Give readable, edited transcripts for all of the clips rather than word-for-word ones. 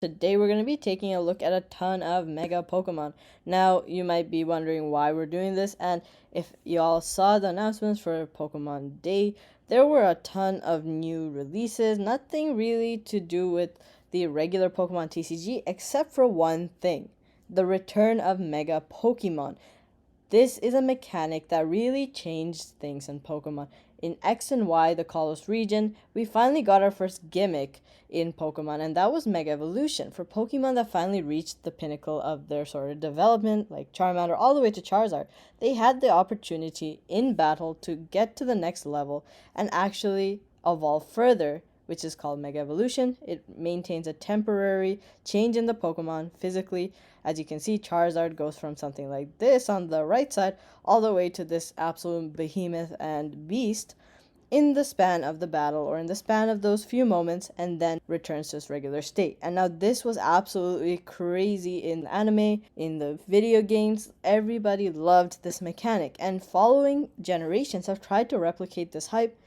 Today we're going to be taking a look at a ton of mega Pokemon. Now, you might be wondering why we're doing this, and if y'all saw the announcements for Pokemon Day, there were a ton of new releases, nothing really to do with the regular Pokemon TCG except for one thing, the return of mega Pokemon. This is a mechanic that really changed things in Pokemon. In X and Y, the Kalos region, we finally got our first gimmick in Pokemon, and that was Mega Evolution. For Pokemon that finally reached the pinnacle of their sort of development, like Charmander all the way to Charizard, they had the opportunity in battle to get to the next level and actually evolve further, which is called Mega Evolution. It maintains a temporary change in the Pokemon physically. As you can see, Charizard goes from something like this on the right side all the way to this absolute behemoth and beast in the span of the battle, or in the span of those few moments, and then returns to its regular state. And now this was absolutely crazy in the anime, in the video games. Everybody loved this mechanic, and following generations have tried to replicate this hype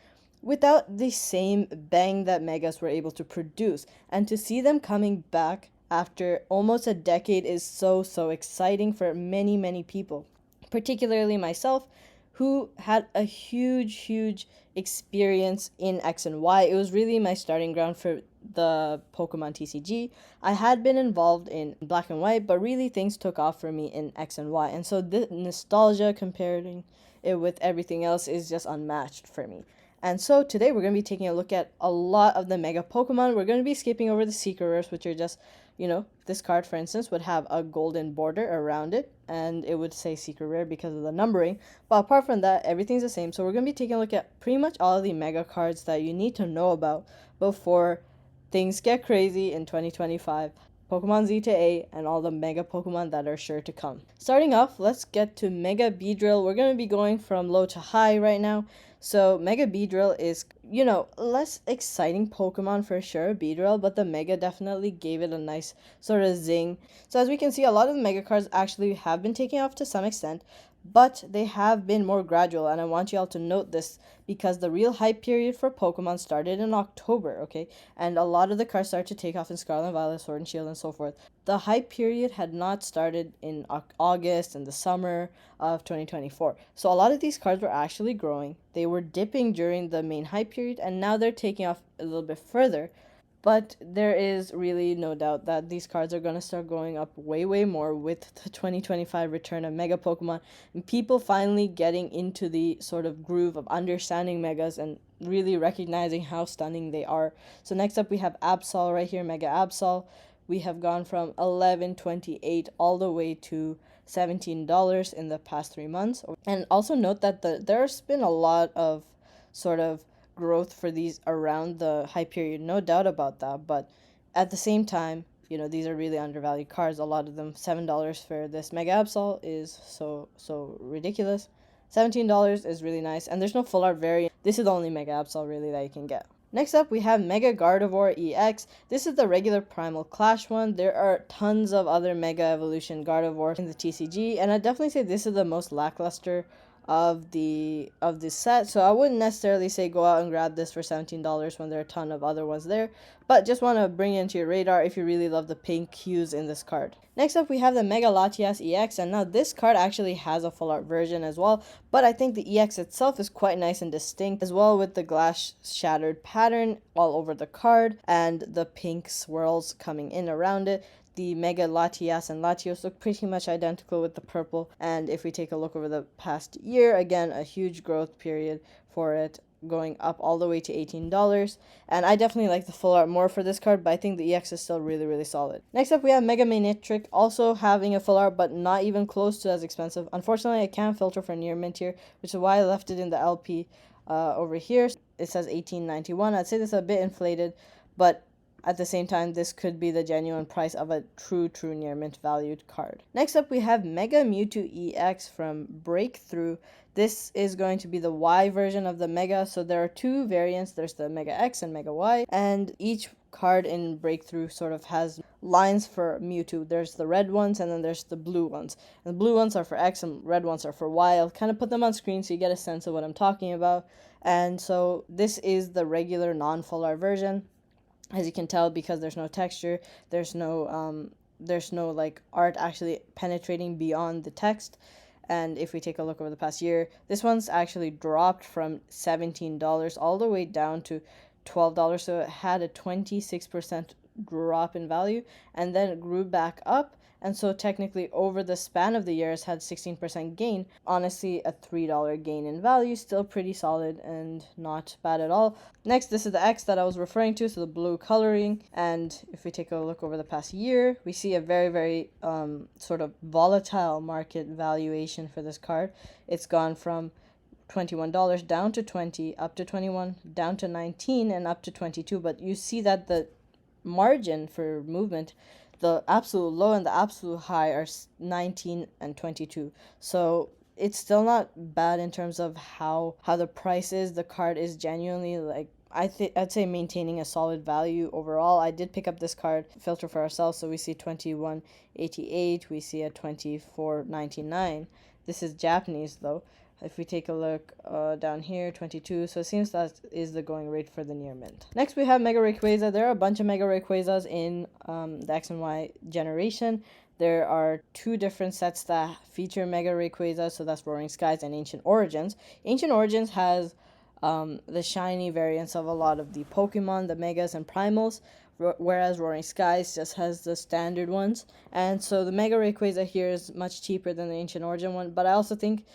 without the same bang that Megas were able to produce. And to see them coming back after almost a decade is so exciting for many people, particularly myself, who had a huge experience in X and Y. It was really my starting ground for the Pokemon TCG. I had been involved in Black and White, but really things took off for me in X and Y. And so the nostalgia comparing it with everything else is just unmatched for me. And so today we're going to be taking a look at a lot of the mega Pokemon. We're going to be skipping over the secret rares, which are just, this card, for instance, would have a golden border around it, and it would say secret rare because of the numbering. But apart from that, everything's the same. So we're going to be taking a look at pretty much all of the mega cards that you need to know about before things get crazy in 2025. Pokemon Z to A, and all the mega Pokemon that are sure to come. Starting off, let's get to Mega Beedrill. We're going to be going from low to high right now. So Mega Beedrill is, less exciting Pokemon for sure, Beedrill, but the Mega definitely gave it a nice sort of zing. So as we can see, a lot of the Mega cards actually have been taking off to some extent, but they have been more gradual, and I want you all to note this because the real hype period for Pokemon started in October, okay? And a lot of the cards started to take off in Scarlet and Violet, Sword and Shield, and so forth. The hype period had not started in August and the summer of 2024. So a lot of these cards were actually growing. They were dipping during the main hype period, and now they're taking off a little bit further. But there is really no doubt that these cards are going to start going up way more with the 2025 return of Mega Pokemon, and people finally getting into the sort of groove of understanding Megas and really recognizing how stunning they are. So next up we have Absol right here, Mega Absol. We have gone from $11.28 all the way to $17 in the past 3 months. And also note that there's been a lot of sort of growth for these around the high period, no doubt about that, but at the same time, these are really undervalued cards. A lot of them, $7 for this Mega Absol is so ridiculous. $17 is really nice, and there's no full art variant. This is the only Mega Absol really that you can get. Next up, we have Mega Gardevoir EX. This is the regular Primal Clash one. There are tons of other Mega Evolution Gardevoir in the TCG, and I'd definitely say this is the most lackluster of this set. So I wouldn't necessarily say go out and grab this for $17 when there are a ton of other ones there, but just want to bring it into your radar if you really love the pink hues in this card. Next up, we have the Mega Latias EX, and now this card actually has a full art version as well, but I think the EX itself is quite nice and distinct, as well with the glass shattered pattern all over the card and the pink swirls coming in around it. The Mega Latias and Latios look pretty much identical with the purple, and if we take a look over the past year, again, a huge growth period for it, going up all the way to $18. And I definitely like the full art more for this card, but I think the EX is still really solid. Next up, we have Mega Manectric, also having a full art, but not even close to as expensive. Unfortunately, I can't filter for near mint here, which is why I left it in the LP over here. It says $18.91. I'd say this is a bit inflated, but at the same time, this could be the genuine price of a true near mint valued card. Next up, we have Mega Mewtwo EX from Breakthrough. This is going to be the Y version of the Mega. So there are two variants. There's the Mega X and Mega Y, and each card in Breakthrough sort of has lines for Mewtwo. There's the red ones, and then there's the blue ones. And the blue ones are for X and red ones are for Y. I'll kind of put them on screen so you get a sense of what I'm talking about. And so this is the regular non-full art version. as you can tell, because there's no texture, there's no like art actually penetrating beyond the text. And if we take a look over the past year, this one's actually dropped from $17 all the way down to $12. So it had a 26% drop in value, and then it grew back up. And so technically over the span of the years had 16% gain. Honestly, a $3 gain in value, still pretty solid and not bad at all. Next, this is the X that I was referring to, so the blue coloring. And if we take a look over the past year, we see a very, very sort of volatile market valuation for this card. It's gone from $21 down to 20, up to 21, down to 19, and up to 22. But you see that the margin for movement, the absolute low and the absolute high are 19 and 22. So it's still not bad in terms of how the price is. The card is genuinely like, I'd say maintaining a solid value overall. I did pick up this card filter for ourselves, so we see 21.88, we see a 24.99. This is Japanese though. If we take a look down here, 22. So it seems that is the going rate for the near mint. Next, we have Mega Rayquaza. There are a bunch of Mega Rayquazas in the X and Y generation. There are two different sets that feature Mega Rayquaza. So that's Roaring Skies and Ancient Origins. Ancient Origins has the shiny variants of a lot of the Pokemon, the Megas and Primals, whereas Roaring Skies just has the standard ones. And so the Mega Rayquaza here is much cheaper than the Ancient Origin one, but I also think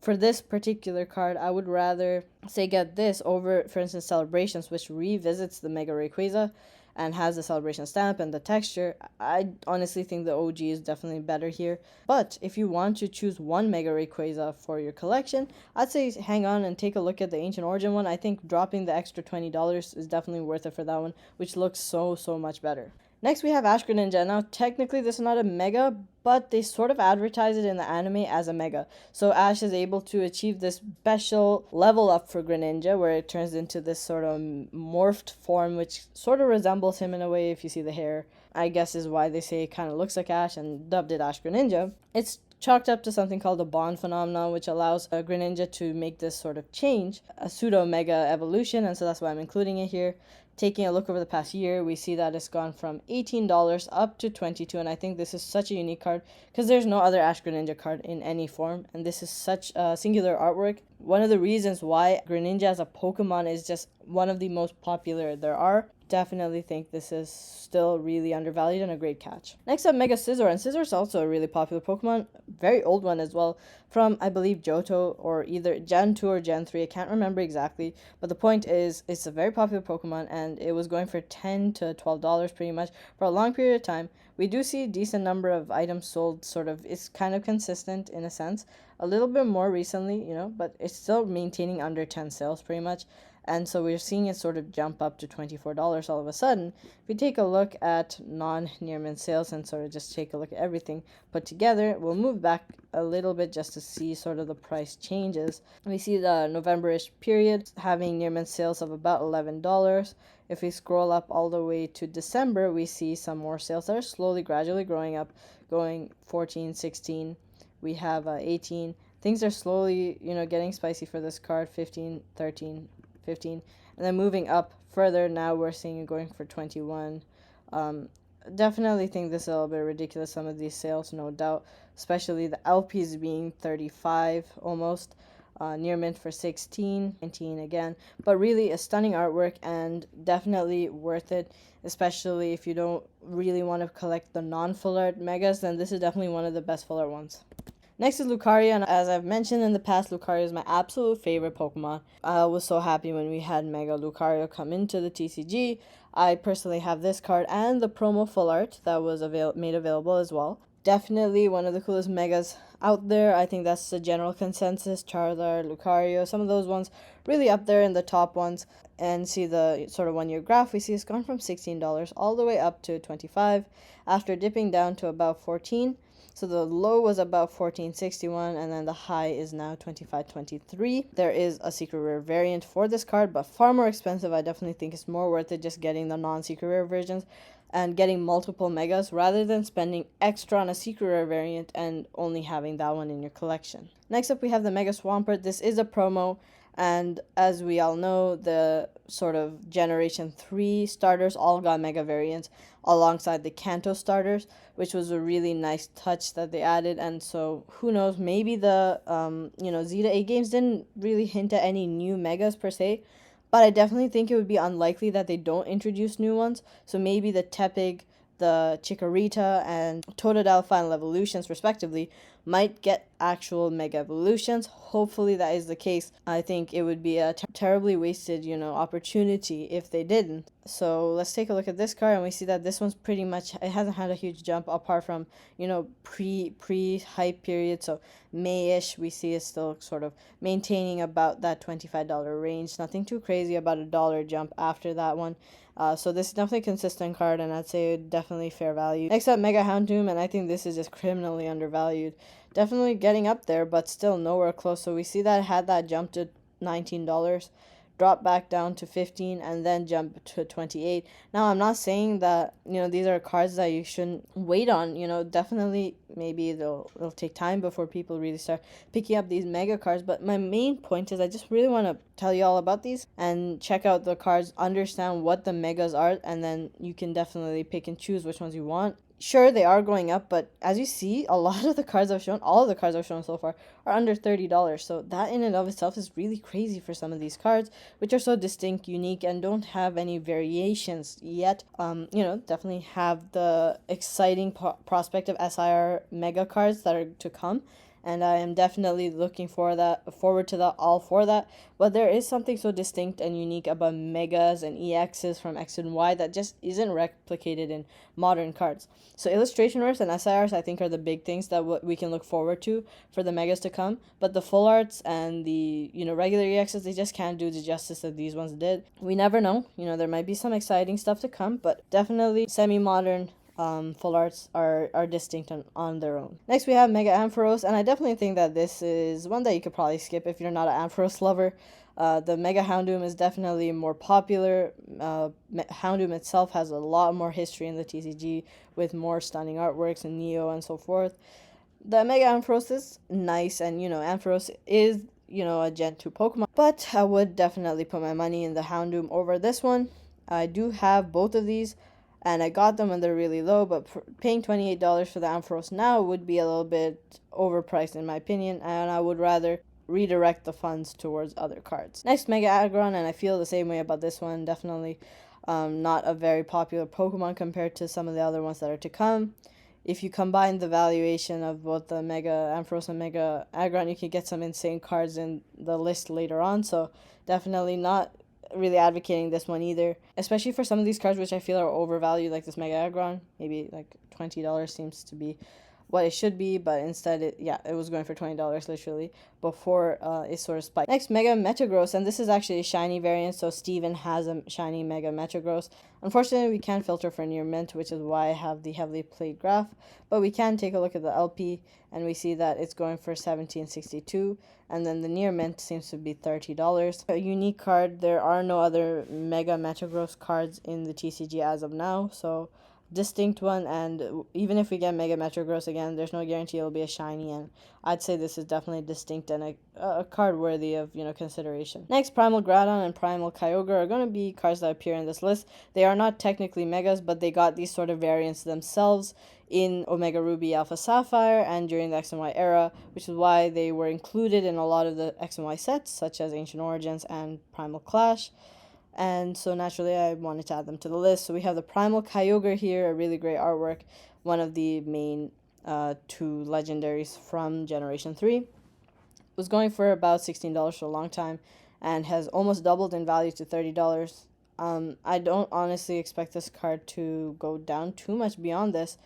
for this particular card, I would rather say get this over, for instance, Celebrations, which revisits the Mega Rayquaza and has the Celebration stamp and the texture. I honestly think the OG is definitely better here. But if you want to choose one Mega Rayquaza for your collection, I'd say hang on and take a look at the Ancient Origin one. I think dropping the extra $20 is definitely worth it for that one, which looks so much better. Next, we have Ash Greninja. Now, technically, this is not a Mega, but they sort of advertise it in the anime as a Mega. So Ash is able to achieve this special level up for Greninja, where it turns into this sort of morphed form, which sort of resembles him in a way if you see the hair. I guess is why they say it kind of looks like Ash and dubbed it Ash Greninja. It's chalked up to something called the bond phenomenon, which allows a Greninja to make this sort of change, a pseudo-mega evolution, and so that's why I'm including it here. Taking a look over the past year, we see that it's gone from $18 up to $22, and I think this is such a unique card because there's no other Ash Greninja card in any form, and this is such a singular artwork. One of the reasons why Greninja as a Pokemon is just one of the most popular there are. Definitely think this is still really undervalued and a great catch. Next up, Mega Scizor, and Scizor is also a really popular Pokemon, very old one as well, from I believe Johto or either Gen 2 or Gen 3, I can't remember exactly, but the point is it's a very popular Pokemon and it was going for $10 to $12 pretty much for a long period of time. We do see a decent number of items sold, sort of, it's kind of consistent in a sense, a little bit more recently, but it's still maintaining under 10 sales pretty much. And so we're seeing it sort of jump up to $24 all of a sudden. If we take a look at non-near mint sales and sort of just take a look at everything put together, we'll move back a little bit just to see sort of the price changes. We see the November-ish period having near mint sales of about $11. If we scroll up all the way to December, we see some more sales that are slowly, gradually growing up, going 14, 16. We have 18. Things are slowly, getting spicy for this card, 15, 13, 15, and then moving up further, now we're seeing it going for 21. Definitely think this is a little bit ridiculous, some of these sales, no doubt, especially the LPs being 35 almost, near mint for 16, 19 again, but really a stunning artwork and definitely worth it, especially if you don't really want to collect the non-full art megas, then this is definitely one of the best full art ones. Next is Lucario, and as I've mentioned in the past, Lucario is my absolute favorite Pokemon. I was so happy when we had Mega Lucario come into the TCG. I personally have this card and the promo full art that was made available as well. Definitely one of the coolest Megas out there. I think that's the general consensus. Charizard, Lucario, some of those ones really up there in the top ones. And see the sort of 1 year graph, we see it's gone from $16 all the way up to $25 after dipping down to about $14. So the low was about $14.61, and then the high is now $25.23. There is a secret rare variant for this card, but far more expensive. I definitely think it's more worth it just getting the non-secret rare versions and getting multiple megas rather than spending extra on a secret rare variant and only having that one in your collection. Next up, we have the Mega Swampert. This is a promo. And as we all know, the sort of Generation 3 starters all got mega variants alongside the Kanto starters, which was a really nice touch that they added. And so, who knows, maybe the, Zeta 8 games didn't really hint at any new megas per se, but I definitely think it would be unlikely that they don't introduce new ones. So maybe the Tepig, the Chikorita, and Totodile final evolutions, respectively, might get actual mega evolutions. Hopefully that is the case. I think it would be a terribly wasted, opportunity if they didn't. So let's take a look at this card, and we see that this one's pretty much, it hasn't had a huge jump apart from, pre hype period. So May-ish, we see it's still sort of maintaining about that $25 range. Nothing too crazy, about $1 jump after that one. So this is definitely a consistent card, and I'd say definitely fair value. Next up, Mega Houndoom, and I think this is just criminally undervalued. Definitely getting up there, but still nowhere close. So we see that it had that jump to $19, drop back down to 15, and then jump to 28. Now, I'm not saying that, these are cards that you shouldn't wait on. Definitely maybe it'll take time before people really start picking up these mega cards. But my main point is I just really want to tell you all about these and check out the cards, understand what the megas are, and then you can definitely pick and choose which ones you want. Sure, they are going up, but as you see, a lot of the cards I've shown, all of the cards I've shown so far, are under $30. So that in and of itself is really crazy for some of these cards, which are so distinct, unique, and don't have any variations yet. Definitely have the exciting prospect of SIR mega cards that are to come. And I am definitely looking forward to that, all for that. But there is something so distinct and unique about megas and EXs from X and Y that just isn't replicated in modern cards. So illustration arts and SIRs, I think, are the big things that we can look forward to for the megas to come. But the full arts and the regular EXs, they just can't do the justice that these ones did. We never know. There might be some exciting stuff to come, but definitely semi-modern full arts are distinct on their own. Next, we have Mega Ampharos, and I definitely think that this is one that you could probably skip if you're not an Ampharos lover. The Mega Houndoom is definitely more popular. Houndoom itself has a lot more history in the TCG with more stunning artworks and Neo and so forth. The Mega Ampharos is nice, and Ampharos is a Gen 2 Pokemon, but I would definitely put my money in the Houndoom over this one. I do have both of these, and I got them when they're really low, but paying $28 for the Ampharos now would be a little bit overpriced in my opinion, and I would rather redirect the funds towards other cards. Next, Mega Aggron, and I feel the same way about this one. Definitely not a very popular Pokemon compared to some of the other ones that are to come. If you combine the valuation of both the Mega Ampharos and Mega Aggron, you can get some insane cards in the list later on, so definitely not really advocating this one either, especially for some of these cards which I feel are overvalued, like this Mega Aggron. Maybe like $20 seems to be what it should be, but instead it was going for $20 literally before it sort of spiked. Next, Mega Metagross, and this is actually a shiny variant, so Steven has a shiny Mega Metagross. Unfortunately, we can't filter for near mint, which is why I have the heavily played graph, but we can take a look at the LP, and we see that it's going for $17.62, and then the near mint seems to be $30. A unique card. There are no other Mega Metagross cards in the TCG as of now, so distinct one, and even if we get Mega Metagross again, there's no guarantee it'll be a shiny, and I'd say this is definitely distinct and a card worthy of consideration. Next, Primal Groudon and Primal Kyogre are going to be cards that appear in this list. They are not technically megas, but they got these sort of variants themselves in Omega Ruby Alpha Sapphire and during the X and Y era, which is why they were included in a lot of the X and Y sets, such as Ancient Origins and Primal Clash. And so naturally I wanted to add them to the list. So we have the Primal Kyogre here, a really great artwork, one of the main two legendaries from Generation 3. Was going for about $16 for a long time and has almost doubled in value to $30. I don't honestly expect this card to go down too much beyond this,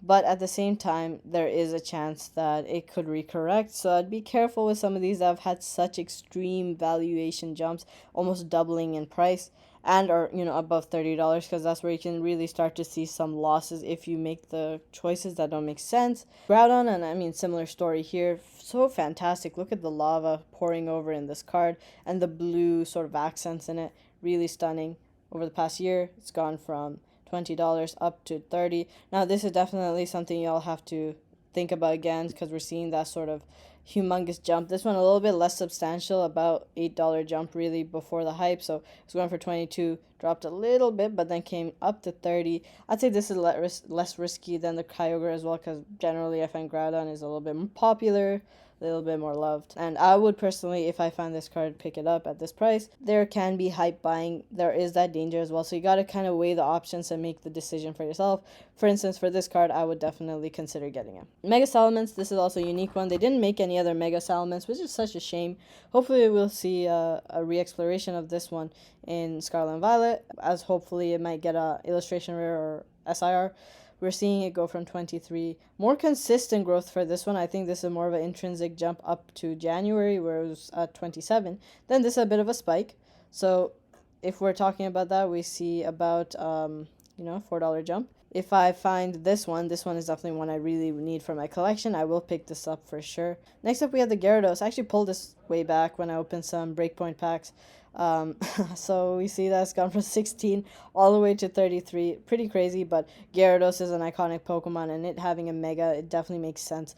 but at the same time, there is a chance that it could recorrect. So I'd be careful with some of these that have had such extreme valuation jumps, almost doubling in price, and are above $30, because that's where you can really start to see some losses if you make the choices that don't make sense. Groudon, and I mean similar story here. So fantastic. Look at the lava pouring over in this card and the blue sort of accents in it. Really stunning. Over the past year, it's gone from $20 up to $30. Now this is definitely something y'all have to think about again, because we're seeing that sort of humongous jump. This one a little bit less substantial, about $8 jump really before the hype. So it's going for 22, dropped a little bit, but then came up to 30. I'd say this is less risky than the Kyogre as well, because generally I find Groudon is a little bit more popular, a little bit more loved. And I would personally, if I find this card, pick it up at this price. There can be hype buying. There is that danger as well. So you got to kind of weigh the options and make the decision for yourself. For instance, for this card, I would definitely consider getting it. Mega Salamence, this is also a unique one. They didn't make any other Mega Salamence, which is such a shame. Hopefully we'll see a re-exploration of this one in Scarlet and Violet, as hopefully it might get a illustration rare or SIR. We're seeing it go from 23. More consistent growth for this one. I think this is more of an intrinsic jump up to January, where it was at 27. Then this is a bit of a spike. So if we're talking about that, we see about, $4 jump. If I find this one is definitely one I really need for my collection. I will pick this up for sure. Next up, we have the Gyarados. I actually pulled this way back when I opened some Breakpoint packs. So we see that's gone from 16 all the way to 33. Pretty crazy, but Gyarados is an iconic Pokemon, and it having a Mega, it definitely makes sense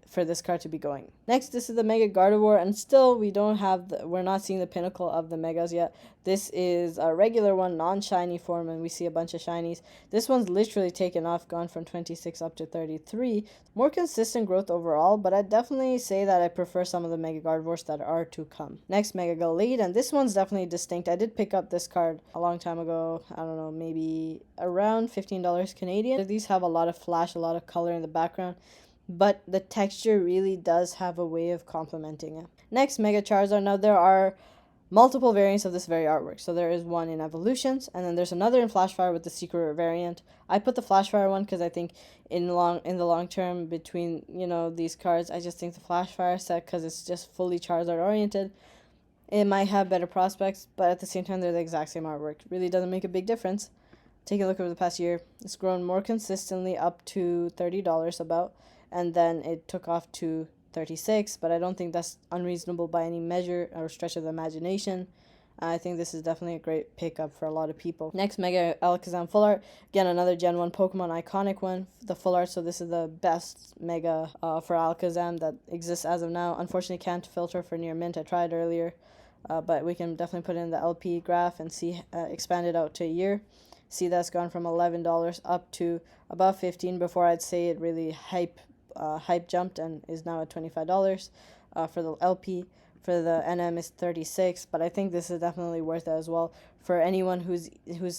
for this card to be going. Next, this is the Mega Gardevoir, and still we're not seeing the pinnacle of the Megas yet. This is a regular one, non-shiny form, and we see a bunch of shinies. This one's literally taken off, gone from 26 up to 33. More consistent growth overall, but I'd definitely say that I prefer some of the Mega Gardevoirs that are to come. Next, Mega Gallade, and this one's definitely distinct. I did pick up this card a long time ago. I don't know, maybe around $15 Canadian. These have a lot of flash, a lot of color in the background, but the texture really does have a way of complementing it. Next, Mega Charizard. Now, there are multiple variants of this very artwork. So there is one in Evolutions, and then there's another in Flashfire with the secret variant. I put the Flashfire one because I think in the long term between, these cards, I just think the Flashfire set, because it's just fully Charizard oriented, it might have better prospects, but at the same time, they're the exact same artwork. Really doesn't make a big difference. Take a look over the past year. It's grown more consistently up to $30 about, and then it took off to 36, but I don't think that's unreasonable by any measure or stretch of the imagination. I think this is definitely a great pickup for a lot of people. Next, Mega Alakazam Full Art. Again, another Gen 1 Pokemon iconic one, the Full Art. So this is the best Mega for Alakazam that exists as of now. Unfortunately, can't filter for near mint. I tried earlier, but we can definitely put in the LP graph and see expand it out to a year. See that's gone from $11 up to about 15 before I'd say it really hype jumped and is now at $25 for the LP. For the NM is 36, but I think this is definitely worth it as well. For anyone who's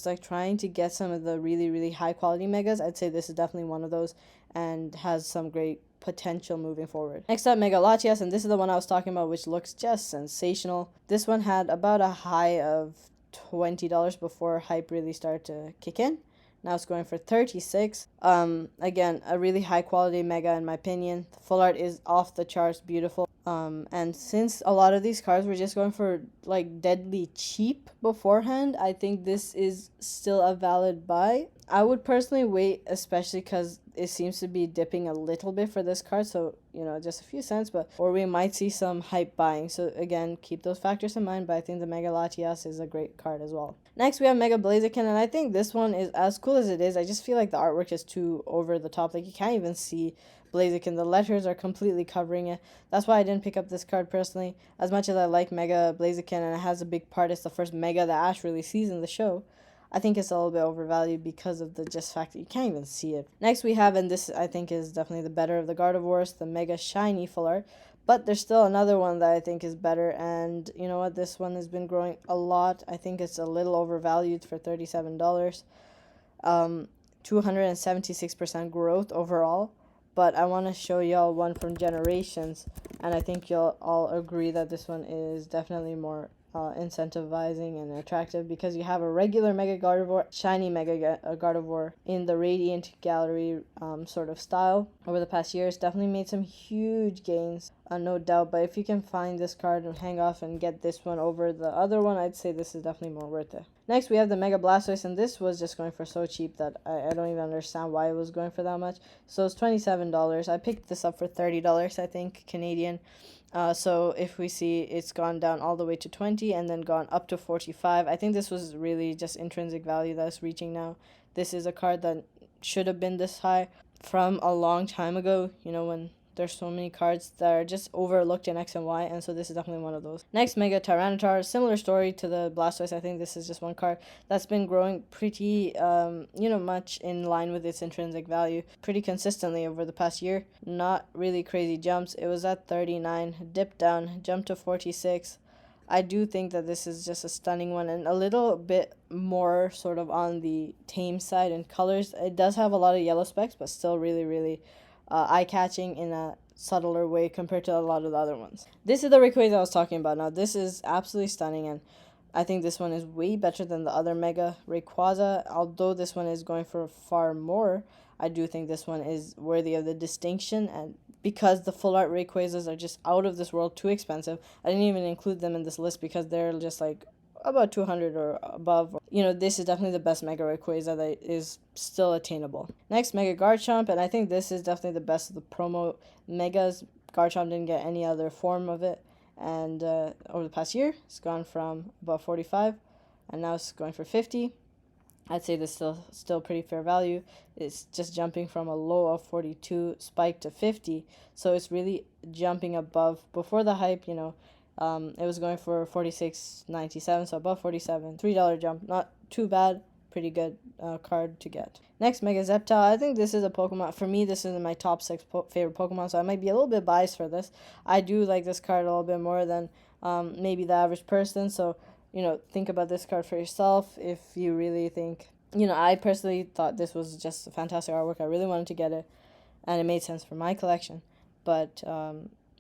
like trying to get some of the really, really high quality Megas, I'd say this is definitely one of those and has some great potential moving forward. Next up, Mega Latias, and this is the one I was talking about, which looks just sensational. This one had about a high of $20 before hype really started to kick in. Now it's going for 36. Again, a really high quality Mega in my opinion. The Full Art is off the charts beautiful. And since a lot of these cards were just going for like deadly cheap beforehand, I think this is still a valid buy. I would personally wait, especially because it seems to be dipping a little bit for this card, so just a few cents, or we might see some hype buying. So again, keep those factors in mind, but I think the Mega Latias is a great card as well. Next, we have Mega Blaziken, and I think this one is as cool as it is. I just feel like the artwork is too over the top. Like, you can't even see Blaziken. The letters are completely covering it. That's why I didn't pick up this card personally. As much as I like Mega Blaziken, and it has a big part, it's the first Mega that Ash really sees in the show, I think it's a little bit overvalued because of the just fact that you can't even see it. Next we have, and this I think is definitely the better of the Gardevoirs, the Mega Shiny Full Art. But there's still another one that I think is better, and you know what? This one has been growing a lot. I think it's a little overvalued for $37. 276% growth overall. But I want to show y'all one from Generations, and I think you'll all agree that this one is definitely more incentivizing and attractive, because you have a regular Mega Gardevoir, shiny Mega Gardevoir in the Radiant Gallery sort of style. Over the past years, definitely made some huge gains, no doubt, but if you can find this card and hang off and get this one over the other one, I'd say this is definitely more worth it. Next, we have the Mega Blastoise, and this was just going for so cheap that I don't even understand why it was going for that much. So it's $27. I picked this up for $30, I think, Canadian. So if we see it's gone down all the way to 20 and then gone up to 45, I think this was really just intrinsic value that's reaching now. This is a card that should have been this high from a long time ago, when There's so many cards that are just overlooked in X and Y, and so this is definitely one of those. Next, Mega Tyranitar. Similar story to the Blastoise. I think this is just one card that's been growing pretty, much in line with its intrinsic value pretty consistently over the past year. Not really crazy jumps. It was at 39, dipped down, jumped to 46. I do think that this is just a stunning one and a little bit more sort of on the tame side in colors. It does have a lot of yellow specks, but still really, really eye-catching in a subtler way compared to a lot of the other ones. This is the Rayquaza I was talking about. Now, this is absolutely stunning, and I think this one is way better than the other Mega Rayquaza. Although this one is going for far more, I do think this one is worthy of the distinction, and because the full art Rayquazas are just out of this world, too expensive. I didn't even include them in this list because they're just like about 200 or above. This is definitely the best Mega Rayquaza that is still attainable. Next, Mega Garchomp, and I think this is definitely the best of the promo Megas. Garchomp didn't get any other form of it, and over the past year, it's gone from about 45, and now it's going for 50. I'd say this is still pretty fair value. It's just jumping from a low of 42 spike to 50, so it's really jumping above. Before the hype, it was going for 46.97, so above 47. $3 jump, not too bad. Pretty good card to get. Next, Mega Zeptile. I think this is a Pokemon. For me, this is in my top 6 favorite Pokemon, so I might be a little bit biased for this. I do like this card a little bit more than maybe the average person, so think about this card for yourself if you really think. I personally thought this was just a fantastic artwork. I really wanted to get it, and it made sense for my collection. But,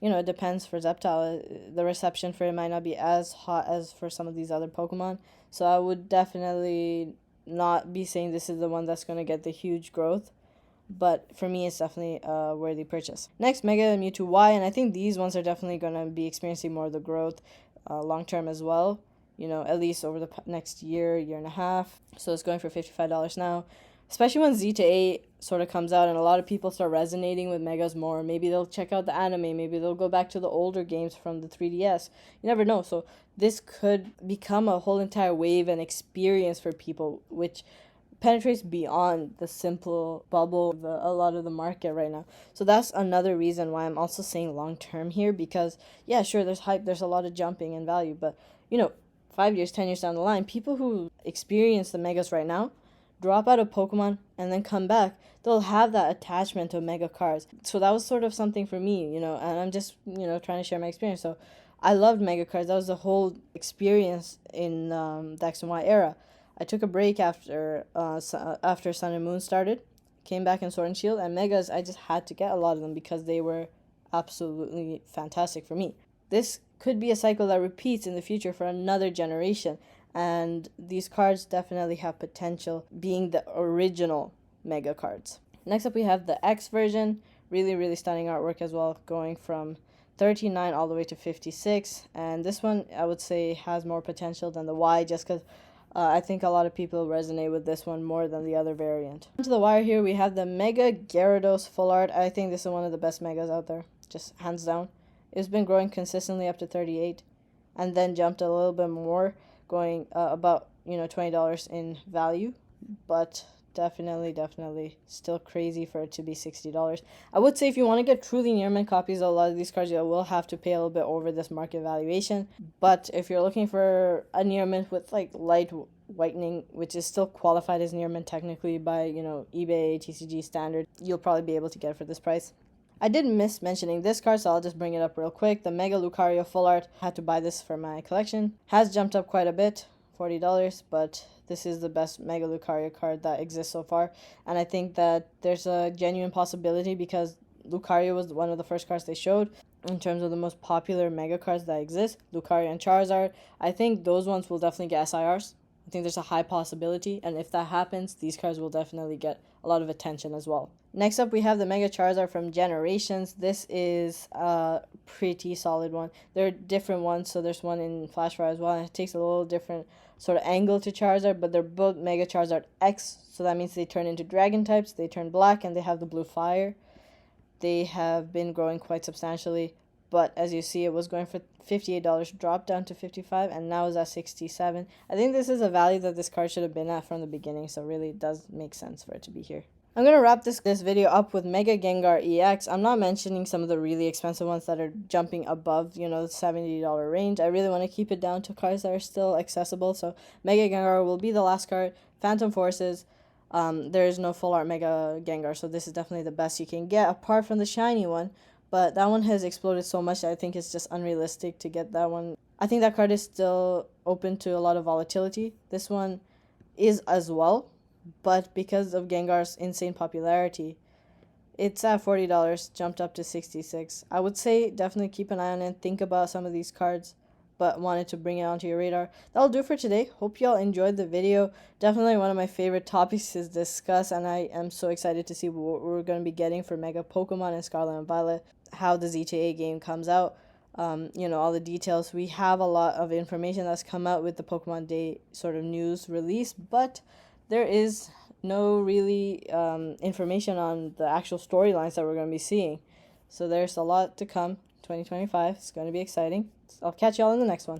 it depends for Zeptile. The reception for it might not be as hot as for some of these other Pokemon. So I would definitely not be saying this is the one that's going to get the huge growth. But for me, it's definitely a worthy purchase. Next, Mega Mewtwo Y, and I think these ones are definitely going to be experiencing more of the growth long term as well. At least over the next year and a half. So it's going for $55 now. Especially when Z to A sort of comes out and a lot of people start resonating with Megas more. Maybe they'll check out the anime. Maybe they'll go back to the older games from the 3DS. You never know. So this could become a whole entire wave and experience for people, which penetrates beyond the simple bubble of a lot of the market right now. So that's another reason why I'm also saying long term here, because yeah, sure, there's hype, there's a lot of jumping in value, but 5 years, 10 years down the line, people who experience the Megas right now, drop out of Pokemon, and then come back, they'll have that attachment to Mega cards. So that was sort of something for me, and I'm just, trying to share my experience. So I loved Mega cards. That was the whole experience in the X and Y era. I took a break after Sun and Moon started, came back in Sword and Shield, and Megas, I just had to get a lot of them because they were absolutely fantastic for me. This could be a cycle that repeats in the future for another generation, and these cards definitely have potential being the original Mega cards. Next up, we have the X version. Really, really stunning artwork as well, going from 39 all the way to 56, and this one I would say has more potential than the Y, just because I think a lot of people resonate with this one more than the other variant. Onto the wire here, we have the Mega Gyarados full art. I think this is one of the best Megas out there, just hands down. It's been growing consistently up to 38, and then jumped a little bit more, going about $20 in value, but definitely still crazy for it to be $60. I would say if you want to get truly near mint copies of a lot of these cards, you will have to pay a little bit over this market valuation. But if you're looking for a near mint with like light whitening, which is still qualified as near mint technically by eBay TCG standard, you'll probably be able to get it for this price. I did miss mentioning this card, so I'll just bring it up real quick. The Mega Lucario Full Art. Had to buy this for my collection. Has jumped up quite a bit, $40, but this is the best Mega Lucario card that exists so far. And I think that there's a genuine possibility because Lucario was one of the first cards they showed in terms of the most popular Mega cards that exist. Lucario and Charizard. I think those ones will definitely get SIRs. I think there's a high possibility, and if that happens, these cards will definitely get a lot of attention as well. Next up, we have the Mega Charizard from Generations. This is a pretty solid one. There are different ones, so there's one in Flash Fire as well, and it takes a little different sort of angle to Charizard, but they're both Mega Charizard X, so that means they turn into Dragon types, they turn black, and they have the blue fire. They have been growing quite substantially, but as you see, it was going for $58, dropped down to $55, and now is at $67. I think this is a value that this card should have been at from the beginning, so really it does make sense for it to be here. I'm going to wrap this video up with Mega Gengar EX. I'm not mentioning some of the really expensive ones that are jumping above, you know, the $70 range. I really want to keep it down to cards that are still accessible. So Mega Gengar will be the last card. Phantom Forces. There is no full art Mega Gengar, so this is definitely the best you can get apart from the shiny one. But that one has exploded so much that I think it's just unrealistic to get that one. I think that card is still open to a lot of volatility. This one is as well, but because of Gengar's insane popularity, it's at $40, jumped up to $66. I would say definitely keep an eye on it, think about some of these cards, but wanted to bring it onto your radar. That'll do for today. Hope y'all enjoyed the video. Definitely one of my favorite topics to discuss, and I am so excited to see what we're going to be getting for Mega Pokemon in Scarlet and Violet, how the Z2A game comes out. You know, all the details. We have a lot of information that's come out with the Pokemon Day sort of news release, but there is no really information on the actual storylines that we're going to be seeing. So there's a lot to come. 2025 is going to be exciting. I'll catch y'all in the next one.